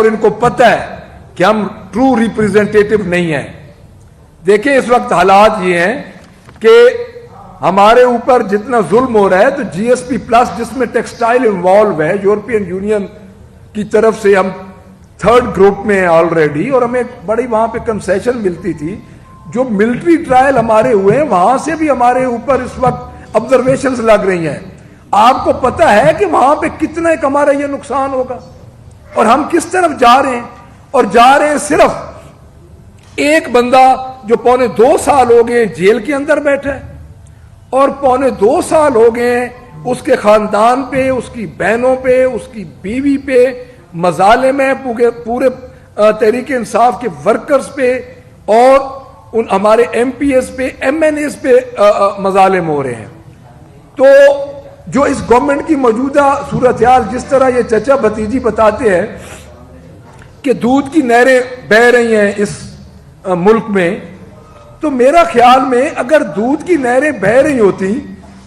اور ان کو پتہ ہے کہ ہم ٹرو ریپریزنٹیٹو نہیں ہیں. دیکھیں اس وقت حالات یہ ہیں کہ ہمارے اوپر جتنا ظلم ہو رہا ہے تو جی ایس پی پلس جس میں ٹیکسٹائل انوالو ہے، یورپین یونین کی طرف سے ہم تھرڈ گروپ میں ہیں آلریڈی، اور ہمیں بڑی وہاں پہ کنسیشن ملتی تھی. جو ملٹری ٹرائل ہمارے ہوئے ہیں وہاں سے بھی ہمارے اوپر اس وقت آبزرویشنز لگ رہی ہیں. آپ کو پتہ ہے کہ وہاں پہ کتنا ایک ہمارا یہ نقصان ہوگا اور ہم کس طرف جا رہے ہیں. اور جا رہے ہیں صرف ایک بندہ جو 2.25 سال ہو گئے جیل کے اندر بیٹھا ہے، اور 2.25 سال ہو گئے ہیں اس کے خاندان پہ، اس کی بہنوں پہ، اس کی بیوی پہ مظالم ہیں، پورے تحریک انصاف کے ورکرز پہ اور ان ہمارے ایم پی ایس پہ، ایم این ایس پہ مظالم ہو رہے ہیں. تو جو اس گورنمنٹ کی موجودہ صورتحال جس طرح یہ چچا بھتیجی بتاتے ہیں کہ دودھ کی نہریں بہہ رہی ہیں اس ملک میں، تو میرا خیال میں اگر دودھ کی نہریں بہہ رہی ہوتی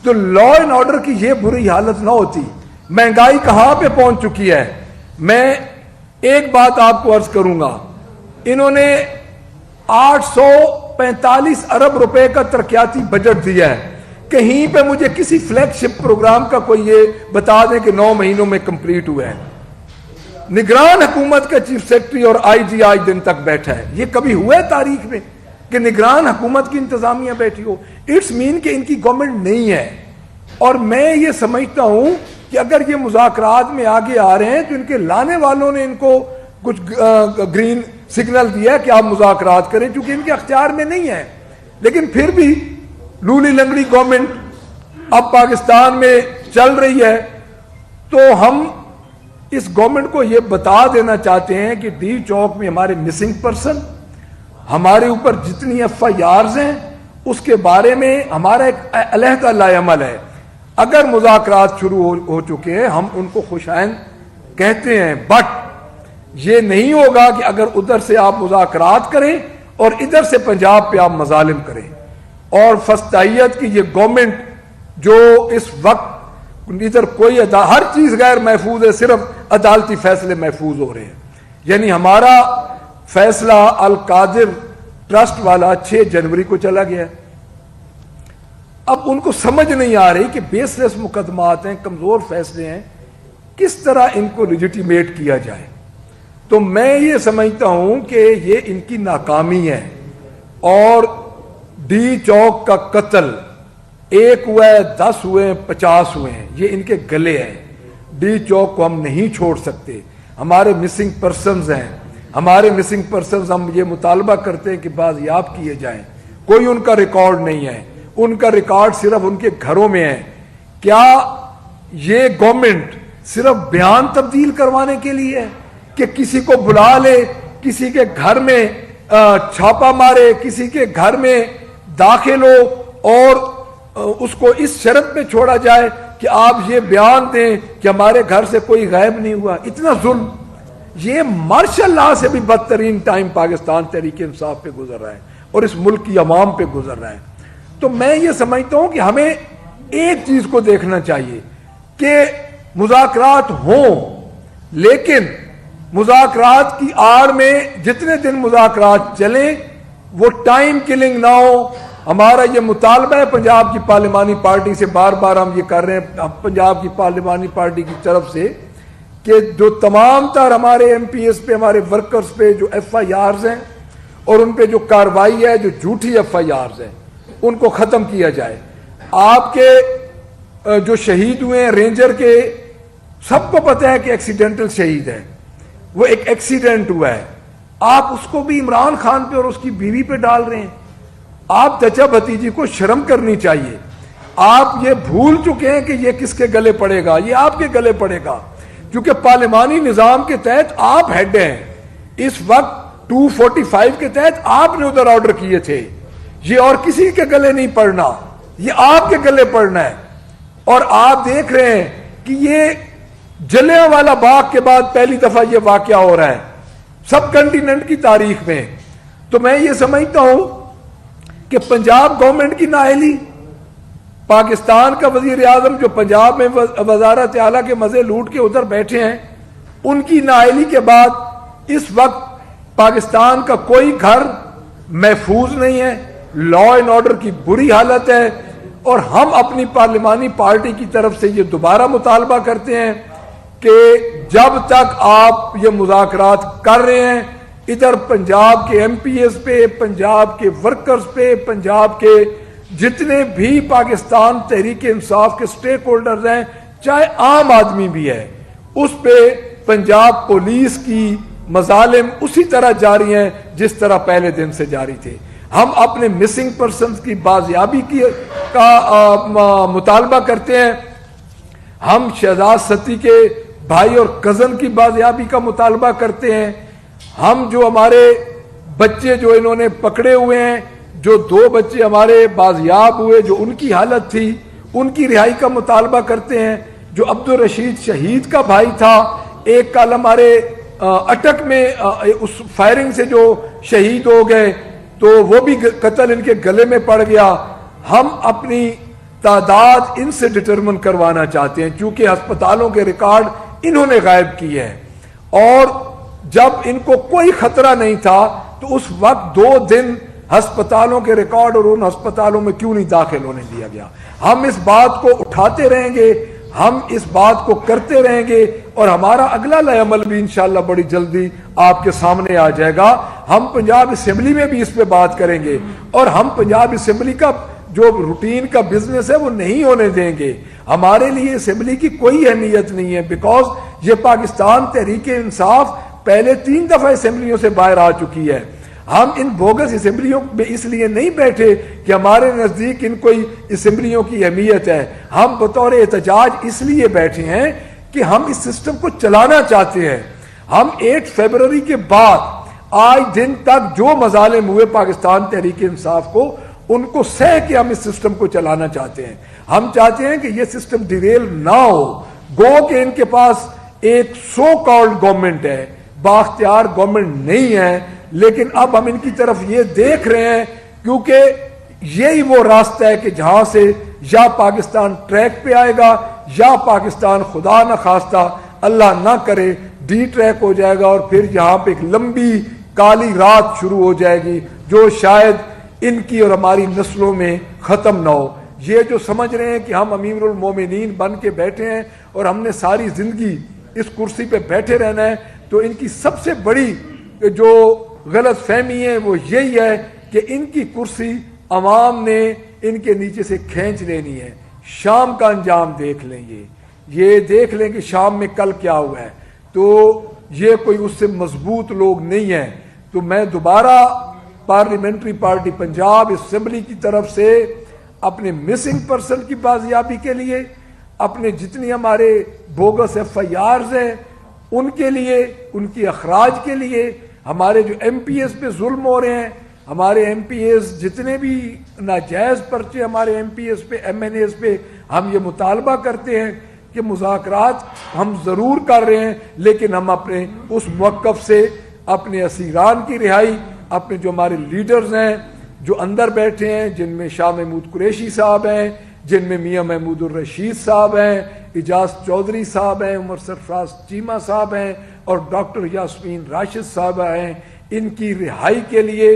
تو لا اینڈ آرڈر کی یہ بری حالت نہ ہوتی. مہنگائی کہاں پہ پہنچ چکی ہے. میں ایک بات آپ کو عرض کروں گا، انہوں نے 845 ارب روپے کا ترقیاتی بجٹ دیا ہے. کہیں پہ مجھے کسی فلیگ شپ پروگرام کا کوئی یہ بتا دیں کہ 9 مہینوں میں کمپلیٹ ہوا ہے. نگران حکومت کا چیف سیکرٹری اور آئی جی آج دن تک بیٹھا ہے. یہ کبھی ہوا ہے تاریخ میں کہ نگران حکومت کی انتظامیہ بیٹھی ہو؟ اٹس مین کہ ان کی گورنمنٹ نہیں ہے. اور میں یہ سمجھتا ہوں کہ اگر یہ مذاکرات میں آگے آ رہے ہیں تو ان کے لانے والوں نے ان کو کچھ گرین سگنل دیا کہ آپ مذاکرات کریں، چونکہ ان کے اختیار میں نہیں ہے. لیکن پھر بھی لولی لنگڑی گورنمنٹ اب پاکستان میں چل رہی ہے. تو ہم اس گورنمنٹ کو یہ بتا دینا چاہتے ہیں کہ ڈی چوک میں ہمارے مسنگ پرسن، ہمارے اوپر جتنی ایف آئی آرز ہیں اس کے بارے میں ہمارا ایک علیحدہ لائحہ عمل ہے. اگر مذاکرات شروع ہو چکے ہیں ہم ان کو خوش آئند کہتے ہیں، بٹ یہ نہیں ہوگا کہ اگر ادھر سے آپ مذاکرات کریں اور ادھر سے پنجاب پہ آپ مظالم کریں. اور فسطائیت کی یہ گورنمنٹ جو اس وقت ادھر کوئی ہر چیز غیر محفوظ ہے، صرف عدالتی فیصلے محفوظ ہو رہے ہیں. یعنی ہمارا فیصلہ القادر ٹرسٹ والا 6 جنوری کو چلا گیا. اب ان کو سمجھ نہیں آ رہی کہ بیس لیس مقدمات ہیں، کمزور فیصلے ہیں، کس طرح ان کو لیجیٹیمیٹ کیا جائے. تو میں یہ سمجھتا ہوں کہ یہ ان کی ناکامی ہے. اور ڈی چوک کا قتل 1 ہوا ہے، 10 ہوئے ہیں، 50 ہوئے ہیں، یہ ان کے گلے ہیں. ڈی چوک کو ہم نہیں چھوڑ سکتے. ہمارے مسنگ پرسنز ہیں، ہمارے مسنگ پرسنز ہم یہ مطالبہ کرتے ہیں کہ بازیاب کیے جائیں. کوئی ان کا ریکارڈ نہیں ہے، ان کا ریکارڈ صرف ان کے گھروں میں ہے. کیا یہ گورنمنٹ صرف بیان تبدیل کروانے کے لیے ہے کہ کسی کو بلا لے، کسی کے گھر میں چھاپا مارے، کسی کے گھر میں داخل ہو اور اس کو اس شرط پہ چھوڑا جائے کہ آپ یہ بیان دیں کہ ہمارے گھر سے کوئی غائب نہیں ہوا؟ اتنا ظلم! یہ مارشل لا سے بھی بدترین ٹائم پاکستان تحریک انصاف پہ گزر رہا ہے اور اس ملک کی عوام پہ گزر رہا ہے. تو میں یہ سمجھتا ہوں کہ ہمیں ایک چیز کو دیکھنا چاہیے کہ مذاکرات ہوں، لیکن مذاکرات کی آڑ میں جتنے دن مذاکرات چلیں وہ ٹائم کلنگ نہ ہو. ہمارا یہ مطالبہ ہے پنجاب کی پارلیمانی پارٹی سے، بار بار ہم یہ کر رہے ہیں پنجاب کی پارلیمانی پارٹی کی طرف سے، کہ جو تمام تر ہمارے ایم پی ایس پہ، ہمارے ورکرز پہ جو ایف آئی آرز ہیں اور ان پہ جو کارروائی ہے، جو جھوٹی ایف آئی آرز ہیں، ان کو ختم کیا جائے. آپ کے جو شہید ہوئے ہیں رینجر کے، سب کو پتہ ہے کہ ایکسیڈنٹل شہید ہے، وہ ایک ایکسیڈنٹ ہوا ہے. آپ اس کو بھی عمران خان پہ اور اس کی بیوی پہ ڈال رہے ہیں. آپ چچا بھتیجی کو شرم کرنی چاہیے. آپ یہ بھول چکے ہیں کہ یہ کس کے گلے پڑے گا؟ یہ آپ کے گلے پڑے گا، کیونکہ پارلیمانی نظام کے تحت آپ ہیڈ ہیں. اس وقت 245 کے تحت آپ نے ادھر آرڈر کیے تھے. یہ اور کسی کے گلے نہیں پڑنا، یہ آپ کے گلے پڑنا ہے. اور آپ دیکھ رہے ہیں کہ یہ جلیانوالہ باغ کے بعد پہلی دفعہ یہ واقعہ ہو رہا ہے سب کنٹیننٹ کی تاریخ میں. تو میں یہ سمجھتا ہوں کہ پنجاب گورنمنٹ کی نااہلی، پاکستان کا وزیر اعظم جو پنجاب میں وزارت اعلیٰ کے مزے لوٹ کے ادھر بیٹھے ہیں، ان کی نااہلی کے بعد اس وقت پاکستان کا کوئی گھر محفوظ نہیں ہے, لا اینڈ آرڈر کی بری حالت ہے, اور ہم اپنی پارلیمانی پارٹی کی طرف سے یہ دوبارہ مطالبہ کرتے ہیں کہ جب تک آپ یہ مذاکرات کر رہے ہیں, ادھر پنجاب کے ایم پی ایز پہ, پنجاب کے ورکرز پہ, پنجاب کے جتنے بھی پاکستان تحریک انصاف کے سٹیک ہولڈرز ہیں, چاہے عام آدمی بھی ہے, اس پہ پنجاب پولیس کی مظالم اسی طرح جاری ہیں جس طرح پہلے دن سے جاری تھے. ہم اپنے مسنگ پرسنز کی بازیابی کا مطالبہ کرتے ہیں, ہم شہزاد ستی کے بھائی اور کزن کی بازیابی کا مطالبہ کرتے ہیں, ہم جو ہمارے بچے جو انہوں نے پکڑے ہوئے ہیں, جو 2 بچے ہمارے بازیاب ہوئے جو ان کی حالت تھی, ان کی رہائی کا مطالبہ کرتے ہیں, جو عبدالرشید شہید کا بھائی تھا, ایک کل ہمارے اٹک میں اس فائرنگ سے جو شہید ہو گئے تو وہ بھی قتل ان کے گلے میں پڑ گیا. ہم اپنی تعداد ان سے ڈٹرمن کروانا چاہتے ہیں کیونکہ ہسپتالوں کے ریکارڈ انہوں نے غائب کیے ہیں, اور جب ان کو کوئی خطرہ نہیں تھا تو اس وقت 2 دن ہسپتالوں کے ریکارڈ اور ان ہسپتالوں میں کیوں نہیں داخل ہونے دیا گیا. ہم اس بات کو اٹھاتے رہیں گے, ہم اس بات کو کرتے رہیں گے, اور ہمارا اگلا لائے عمل بھی انشاءاللہ بڑی جلدی آپ کے سامنے آ جائے گا. ہم پنجاب اسمبلی میں بھی اس پہ بات کریں گے, اور ہم پنجاب اسمبلی کا جو روٹین کا بزنس ہے وہ نہیں ہونے دیں گے. ہمارے لیے اسمبلی کی کوئی اہمیت نہیں ہے, بیکاز یہ پاکستان تحریک انصاف پہلے 3 دفعہ اسمبلیوں سے باہر آ چکی ہے. ہم ان بوگس اسمبلیوں میں اس لیے نہیں بیٹھے کہ ہمارے نزدیک ان کوئی اسمبلیوں کی اہمیت ہے, ہم بطور احتجاج اس لیے بیٹھے ہیں کہ ہم اس سسٹم کو چلانا چاہتے ہیں. ہم 8 فروری کے بعد آج دن تک جو مظالم ہوئے پاکستان تحریک انصاف کو, ان کو سہ کے ہم اس سسٹم کو چلانا چاہتے ہیں. ہم چاہتے ہیں کہ یہ سسٹم ڈیریل نہ ہو. گو کہ ان کے پاس ایک سو کالڈ گورنمنٹ ہے, بااختیار گورنمنٹ نہیں ہے, لیکن اب ہم ان کی طرف یہ دیکھ رہے ہیں کیونکہ یہی وہ راستہ ہے کہ جہاں سے یا پاکستان ٹریک پہ آئے گا یا پاکستان خدا نہ خواستہ اللہ نہ کرے ڈی ٹریک ہو جائے گا, اور پھر یہاں پہ ایک لمبی کالی رات شروع ہو جائے گی جو شاید ان کی اور ہماری نسلوں میں ختم نہ ہو. یہ جو سمجھ رہے ہیں کہ ہم امیر المومنین بن کے بیٹھے ہیں اور ہم نے ساری زندگی اس کرسی پہ بیٹھے رہنا ہے, تو ان کی سب سے بڑی جو غلط فہمی ہے وہ یہی ہے کہ ان کی کرسی عوام نے ان کے نیچے سے کھینچ لینی ہے. شام کا انجام دیکھ لیں گے, یہ دیکھ لیں کہ شام میں کل کیا ہوا ہے, تو یہ کوئی اس سے مضبوط لوگ نہیں ہیں. تو میں دوبارہ پارلیمنٹری پارٹی پنجاب اسمبلی کی طرف سے اپنے مسنگ پرسن کی بازیابی کے لیے, اپنے جتنی ہمارے بوگس ایف آئی آرز ہیں ان کے لیے, ان کی اخراج کے لیے, ہمارے جو ایم پی ایس پہ ظلم ہو رہے ہیں, ہمارے ایم پی ایس جتنے بھی ناجائز پرچے ہمارے ایم پی ایس پہ ایم این ایس پہ, ہم یہ مطالبہ کرتے ہیں کہ مذاکرات ہم ضرور کر رہے ہیں, لیکن ہم اپنے اس موقف سے اپنے اسیران کی رہائی, اپنے جو ہمارے لیڈرز ہیں جو اندر بیٹھے ہیں, جن میں شاہ محمود قریشی صاحب ہیں, جن میں میاں محمود الرشید صاحب ہیں, اجاز چودھری صاحب ہیں, عمر سرفراز چیمہ صاحب ہیں, اور ڈاکٹر یاسمین راشد صاحب ہیں, ان کی رہائی کے لیے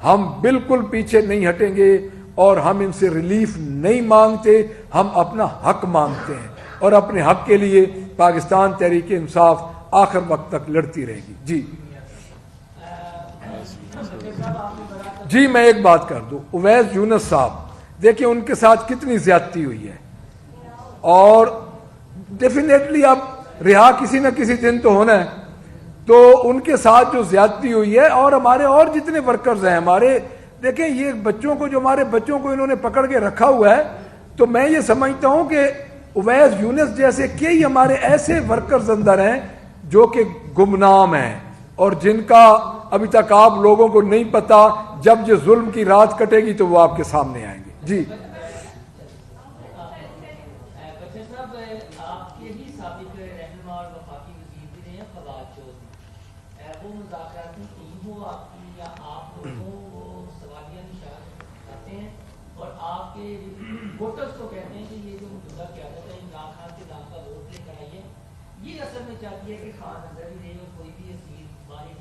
ہم بالکل پیچھے نہیں ہٹیں گے, اور ہم ان سے ریلیف نہیں مانگتے, ہم اپنا حق مانگتے ہیں, اور اپنے حق کے لیے پاکستان تحریک انصاف آخر وقت تک لڑتی رہے گی. جی میں ایک بات کر دوں, اویس یونس صاحب دیکھیں ان کے ساتھ کتنی زیادتی ہوئی ہے, اور ڈیفینیٹلی اب رہا کسی نہ کسی دن تو ہونا ہے, تو ان کے ساتھ جو زیادتی ہوئی ہے, اور ہمارے اور جتنے ورکرز ہیں ہمارے, دیکھیں یہ بچوں کو, جو ہمارے بچوں کو انہوں نے پکڑ کے رکھا ہوا ہے, تو میں یہ سمجھتا ہوں کہ اویس یونس جیسے کئی ہمارے ایسے ورکرز اندر ہیں جو کہ گمنام ہیں, اور جن کا ابھی تک آپ لوگوں کو نہیں پتا, جب یہ ظلم کی رات کٹے گی تو وہ آپ کے سامنے آئیں گے. جی ووٹرز کو کہتے ہیں کہ یہ جو موجودہ قیادت ہے عمران خان کے نام کا ووٹ لے کر آئی ہے, یہ اصل میں چاہتی ہے کہ خان اندر ہی رہے اور کوئی بھی اسیر باہر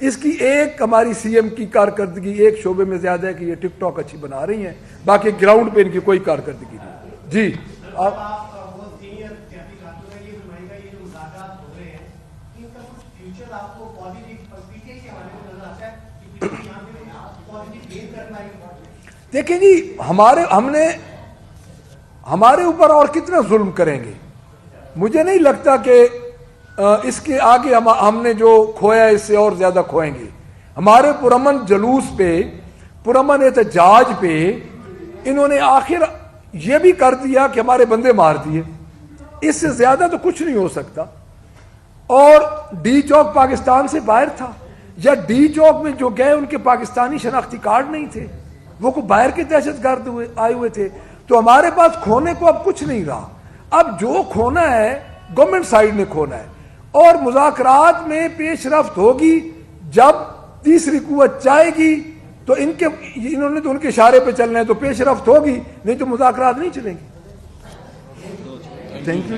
اس کی ایک ہماری سی ایم کی کارکردگی ایک شعبے میں زیادہ ہے کہ یہ ٹک ٹاک اچھی بنا رہی ہیں، باقی گراؤنڈ پہ ان کی کوئی کارکردگی نہیں۔ جی آپ وہ سینئر سیاسی کارکنوں نے یہ فرمائے گا یہ جو مذاکرات ہو رہے ہیں ان کا کچھ فیوچر آپ کو پازیٹیو پی ٹی آئی کے حوالے سے نظر آتا ہے کہ پی ٹی آئی یہاں پہ پازیٹیو گین کر پائے گی؟ دیکھیں جی ہمارے اوپر اور کتنا ظلم کریں گے؟ مجھے نہیں لگتا کہ اس کے آگے ہم نے جو کھویا اس سے اور زیادہ کھوئیں گے۔ ہمارے پرامن جلوس پہ، پرامن احتجاج پہ انہوں نے آخر یہ بھی کر دیا کہ ہمارے بندے مار دیے، اس سے زیادہ تو کچھ نہیں ہو سکتا۔ اور ڈی چوک پاکستان سے باہر تھا، یا ڈی چوک میں جو گئے ان کے پاکستانی شناختی کارڈ نہیں تھے، وہ کو باہر کے دہشت گرد آئے ہوئے تھے۔ تو ہمارے پاس کھونے کو اب کچھ نہیں رہا، اب جو کھونا ہے گورنمنٹ سائیڈ نے کھونا ہے، اور مذاکرات میں پیش رفت ہوگی جب تیسری قوت چاہے گی تو انہوں نے تو ان کے اشارے پہ چلنا ہے تو پیش رفت ہوگی، نہیں تو مذاکرات نہیں چلیں گے۔ Thank you.